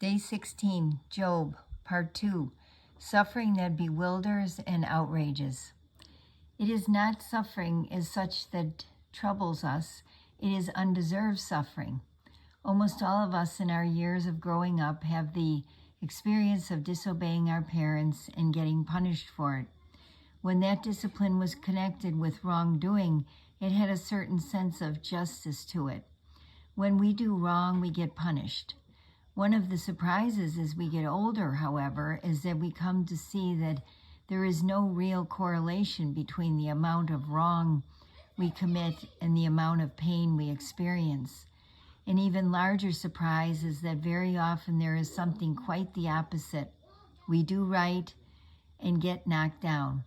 Day 16, Job, Part 2, Suffering that Bewilders and Outrages. It is not suffering as such that troubles us, it is undeserved suffering. Almost all of us in our years of growing up have the experience of disobeying our parents and getting punished for it. When that discipline was connected with wrongdoing, it had a certain sense of justice to it. When we do wrong, we get punished. One of the surprises as we get older, however, is that we come to see that there is no real correlation between the amount of wrong we commit and the amount of pain we experience. An even larger surprise is that very often there is something quite the opposite. We do right and get knocked down.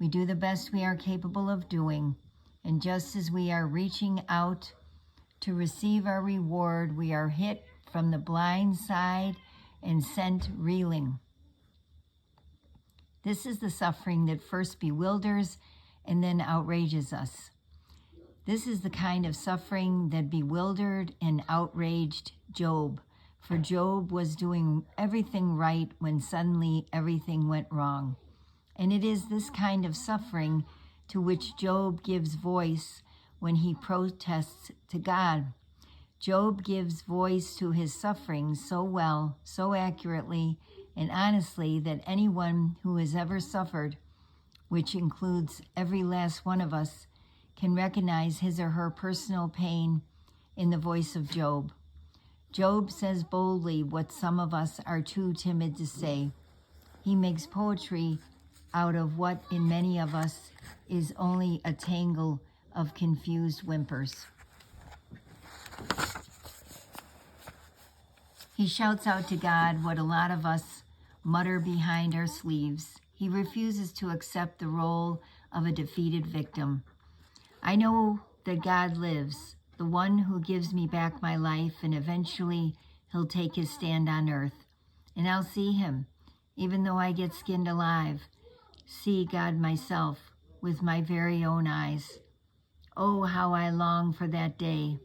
We do the best we are capable of doing, and just as we are reaching out to receive our reward, we are hit from the blind side and sent reeling. This is the suffering that first bewilders and then outrages us. This is the kind of suffering that bewildered and outraged Job, for Job was doing everything right when suddenly everything went wrong. And it is this kind of suffering to which Job gives voice when he protests to God. Job gives voice to his suffering so well, so accurately, and honestly that anyone who has ever suffered, which includes every last one of us, can recognize his or her personal pain in the voice of Job. Job says boldly what some of us are too timid to say. He makes poetry out of what in many of us is only a tangle of confused whimpers. He shouts out to God what a lot of us mutter behind our sleeves. He refuses to accept the role of a defeated victim. I know that God lives, the one who gives me back my life, and eventually he'll take his stand on earth. And I'll see him, even though I get skinned alive, see God myself with my very own eyes. Oh, how I long for that day.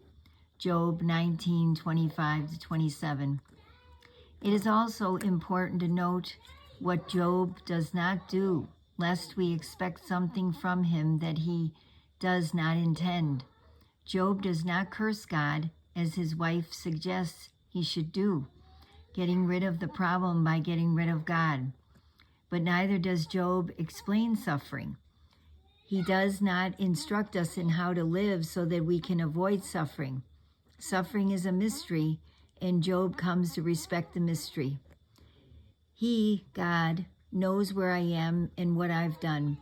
Job 19:25-27. It is also important to note what Job does not do, lest we expect something from him that he does not intend. Job does not curse God, as his wife suggests he should do, getting rid of the problem by getting rid of God. But neither does Job explain suffering. He does not instruct us in how to live so that we can avoid suffering. Suffering is a mystery, and Job comes to respect the mystery. He, God, knows where I am and what I've done.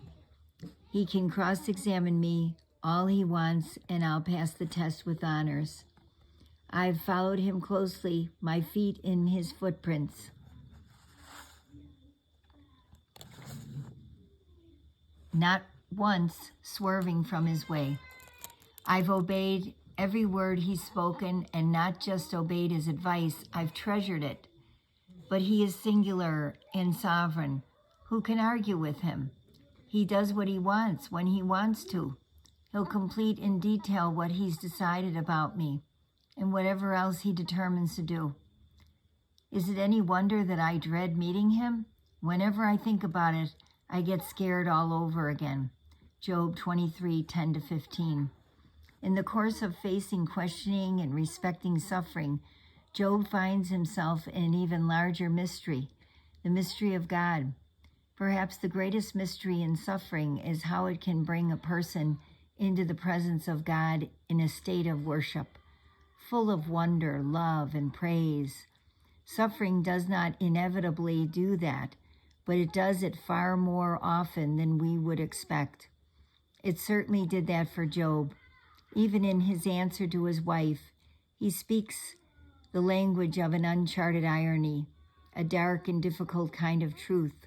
He can cross-examine me all he wants, and I'll pass the test with honors. I've followed him closely, my feet in his footprints. Not once swerving from his way. I've obeyed every word he's spoken, and not just obeyed his advice, I've treasured it. But he is singular and sovereign. Who can argue with him? He does what he wants when he wants to. He'll complete in detail what he's decided about me and whatever else he determines to do. Is it any wonder that I dread meeting him? Whenever I think about it, I get scared all over again. Job 23:10-15. In the course of facing questioning and respecting suffering, Job finds himself in an even larger mystery, the mystery of God. Perhaps the greatest mystery in suffering is how it can bring a person into the presence of God in a state of worship, full of wonder, love, and praise. Suffering does not inevitably do that, but it does it far more often than we would expect. It certainly did that for Job. Even in his answer to his wife, he speaks the language of an uncharted irony, a dark and difficult kind of truth.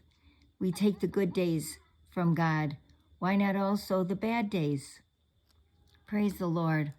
We take the good days from God. Why not also the bad days? Praise the Lord.